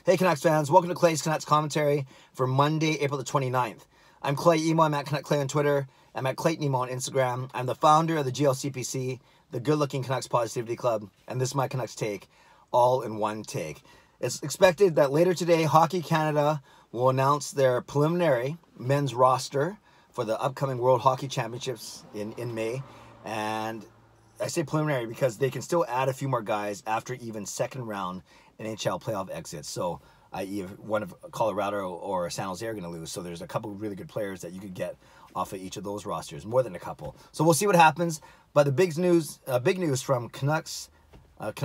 Hey Canucks fans, welcome to Clay's Canucks commentary for Monday, April the 29th. I'm Clay Emo, I'm at Canuck Clay on Twitter, I'm at Clayton Emo on Instagram. I'm the founder of the GLCPC, the Good Looking Canucks Positivity Club, and this is my Canucks take, all in one take. It's expected that later today, Hockey Canada will announce their preliminary men's roster for the upcoming World Hockey Championships in May. And I say preliminary because they can still add a few more guys after even second round NHL playoff exits. So, i.e. if one of Colorado or San Jose are going to lose. So there's a couple of really good players that you could get off of each of those rosters, more than a couple. So we'll see what happens. But the big news from Canucks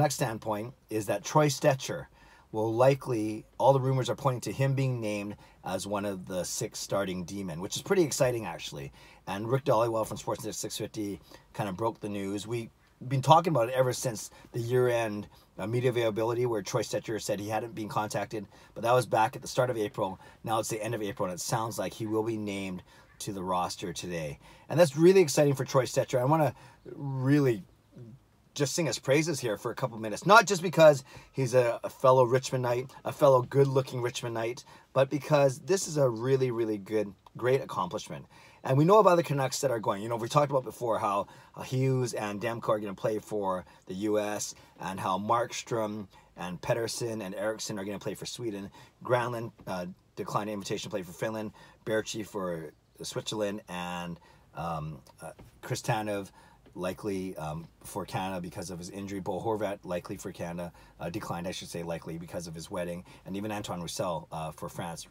standpoint is that Troy Stecher will likely, all the rumors are pointing to him being named as one of the 6 starting D-men, which is pretty exciting actually. And Rick Dollywell from Sportsnet 650 kind of broke the news. We've been talking about it ever since the year-end media availability where Troy Stecher said he hadn't been contacted, but that was back at the start of April. Now it's the end of April, and it sounds like he will be named to the roster today. And that's really exciting for Troy Stecher. I want to really just sing his praises here for a couple minutes. Not just because he's a fellow Richmondite, a fellow good-looking Richmondite, but because this is a really, really great accomplishment. And we know of other Canucks that are going. You know, we talked about before how Hughes and Demko are going to play for the U.S. and how Markstrom and Pettersson and Eriksson are going to play for Sweden. Granlund declined an invitation to play for Finland. Berchi for Switzerland. And Kristanov likely for Canada because of his injury. Bo Horvat likely for Canada. Declined, I should say, likely because of his wedding. And even Antoine Roussel for France,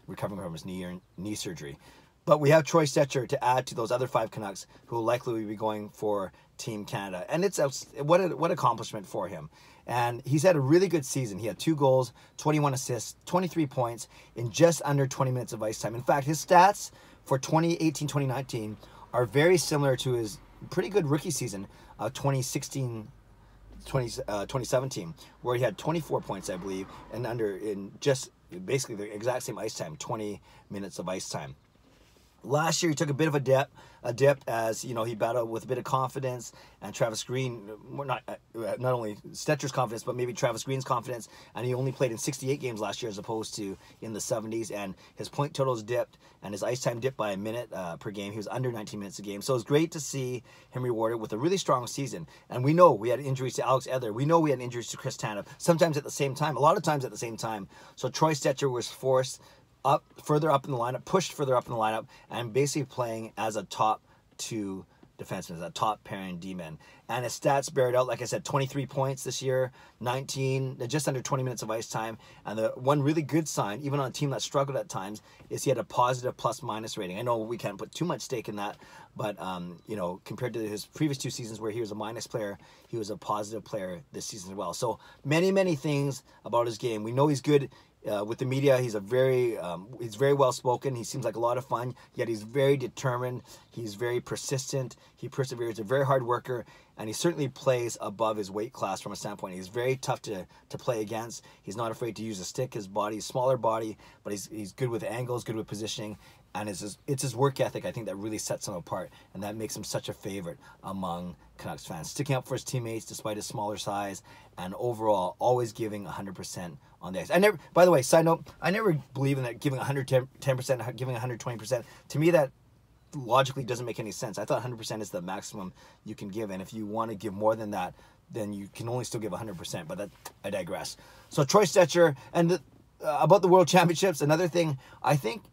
recovering from his knee surgery. But we have Troy Stecher to add to those other 5 Canucks who will likely be going for Team Canada. And it's what accomplishment for him. And he's had a really good season. He had 2 goals, 21 assists, 23 points in just under 20 minutes of ice time. In fact, his stats for 2018-2019 are very similar to his pretty good rookie season of 2017, where he had 24 points, I believe, and in just basically the exact same ice time, 20 minutes of ice time. Last year, he took a bit of a dip as, you know, he battled with a bit of confidence, and Travis Green, not only Stecher's confidence, but maybe Travis Green's confidence, and he only played in 68 games last year as opposed to in the 70s, and his point totals dipped, and his ice time dipped by a minute per game. He was under 19 minutes a game, so it's great to see him rewarded with a really strong season. And we know we had injuries to Alex Edler. We know we had injuries to Chris Tanev, sometimes at the same time, a lot of times at the same time. So Troy Stecher was forced further up in the lineup, pushed further up in the lineup, and basically playing as a top 2 defenseman, as a top pairing D-man. And his stats bear it out. Like I said, 23 points this year, just under 20 minutes of ice time. And the one really good sign, even on a team that struggled at times, is he had a positive plus-minus rating. I know we can't put too much stake in that, but you know, compared to his previous 2 seasons where he was a minus player, he was a positive player this season as well. So many things about his game. We know he's good with the media. He's very well spoken. He seems like a lot of fun, yet he's very determined. He's very persistent. He perseveres. He's a very hard worker, and he certainly plays above his weight class from a standpoint. He's very tough to play against. He's not afraid to use a stick. His body, smaller body, but he's good with angles, good with positioning, and it's his work ethic, I think, that really sets him apart, and that makes him such a favorite among Canucks fans. Sticking up for his teammates despite his smaller size, and overall always giving 100% on the ice. By the way, side note, I never believe in that giving 110%, giving 120%. To me, that logically doesn't make any sense. I thought 100% is the maximum you can give, and if you want to give more than that, then you can only still give 100%, but I digress. So Troy Stecher, and about the World Championships, another thing, I think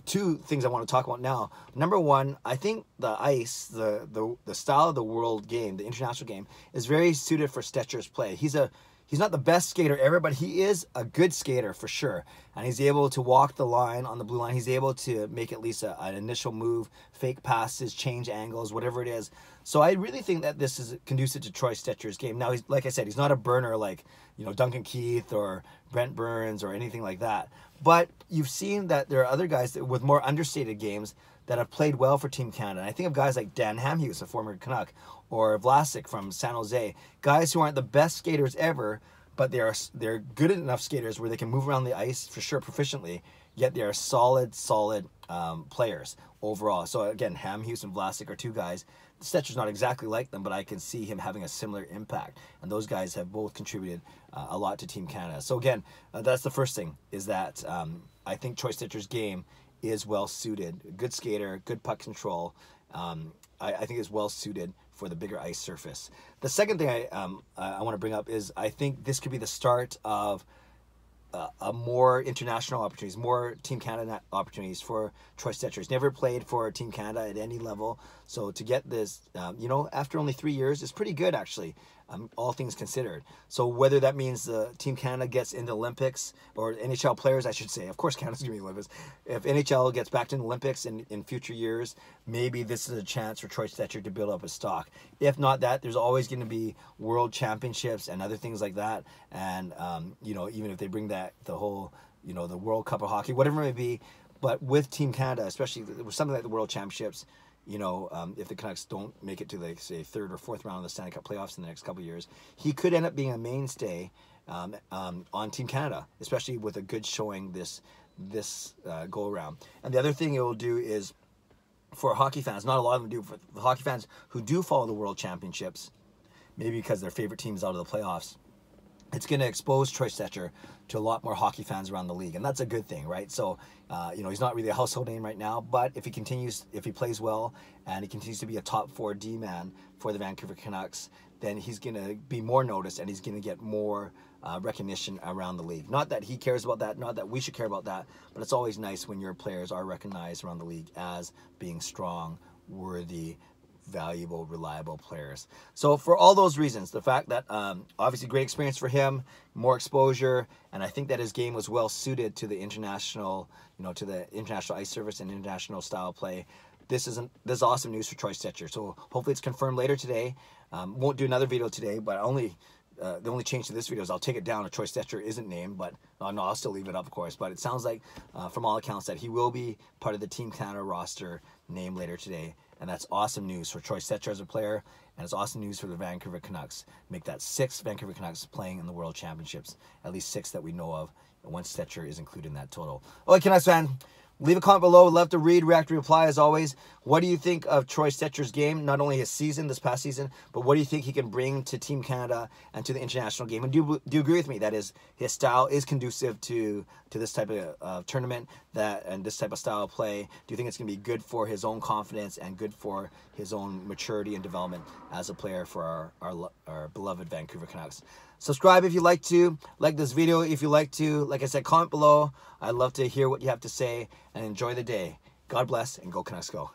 2 things I want to talk about now. Number one, I think the ice, the style of the world game, the international game, is very suited for Stecher's play. He's not the best skater ever, but he is a good skater for sure. And he's able to walk the line on the blue line. He's able to make at least an initial move, fake passes, change angles, whatever it is. So I really think that this is conducive to Troy Stecher's game. Now, like I said, he's not a burner like, you know, Duncan Keith or Brent Burns or anything like that. But you've seen that there are other guys with more understated games that have played well for Team Canada. And I think of guys like Dan Hamhuis, a former Canuck, or Vlasic from San Jose, guys who aren't the best skaters ever, but they're good enough skaters where they can move around the ice for sure proficiently, yet they are solid players overall. So again, Hamhuis and Vlasic are 2 guys Stecher's not exactly like them, but I can see him having a similar impact. And those guys have both contributed a lot to Team Canada. So again, that's the first thing, is that I think Troy Stecher's game is well suited. Good skater, good puck control. I think is well suited for the bigger ice surface. The second thing I want to bring up is I think this could be the start of more international opportunities, more Team Canada opportunities for Troy Stecher. He's never played for Team Canada at any level, so to get this, after only 3 years is pretty good, actually, all things considered. So whether that means Team Canada gets into the Olympics, or NHL players, I should say, of course Canada's going to be in the Olympics. If NHL gets back to the Olympics in future years, maybe this is a chance for Troy Stecher to build up a stock. If not that, there's always going to be world championships and other things like that. And, even if they bring the whole, the World Cup of hockey, whatever it may be, but with Team Canada, especially with something like the World Championships, if the Canucks don't make it to, like, say, third or fourth round of the Stanley Cup playoffs in the next couple of years, he could end up being a mainstay on Team Canada, especially with a good showing this go around. And the other thing it will do is, for hockey fans, not a lot of them do, for the hockey fans who do follow the World Championships, maybe because their favorite team's out of the playoffs, it's going to expose Troy Stecher to a lot more hockey fans around the league, and that's a good thing, right? So, he's not really a household name right now, but if he plays well, and he continues to be a top 4 D-man for the Vancouver Canucks, then he's going to be more noticed, and he's going to get more recognition around the league. Not that he cares about that, not that we should care about that, but it's always nice when your players are recognized around the league as being strong, worthy, valuable, reliable players. So for all those reasons, the fact that obviously great experience for him, more exposure, and I think that his game was well suited to the international, to the international ice surface and international style play. This is awesome news for Troy Stecher. So hopefully it's confirmed later today. Won't do another video today, but the only change to this video is I'll take it down if Troy Stecher isn't named, but no, I'll still leave it up, of course. But it sounds like, from all accounts, that he will be part of the Team Canada roster named later today. And that's awesome news for Troy Stecher as a player, and it's awesome news for the Vancouver Canucks. Make that 6 Vancouver Canucks playing in the World Championships, at least 6 that we know of, and once Stecher is included in that total. Okay, Canucks fan, leave a comment below. Love to read, react, reply as always. What do you think of Troy Stecher's game? Not only his season, this past season, but what do you think he can bring to Team Canada and to the international game? And do you agree with me that his style is conducive to this type of tournament, and this type of style of play? Do you think it's going to be good for his own confidence and good for his own maturity and development as a player for our beloved Vancouver Canucks? Subscribe if you like to. Like this video if you like to. Like I said, comment below. I'd love to hear what you have to say, and enjoy the day. God bless, and go Canucks go.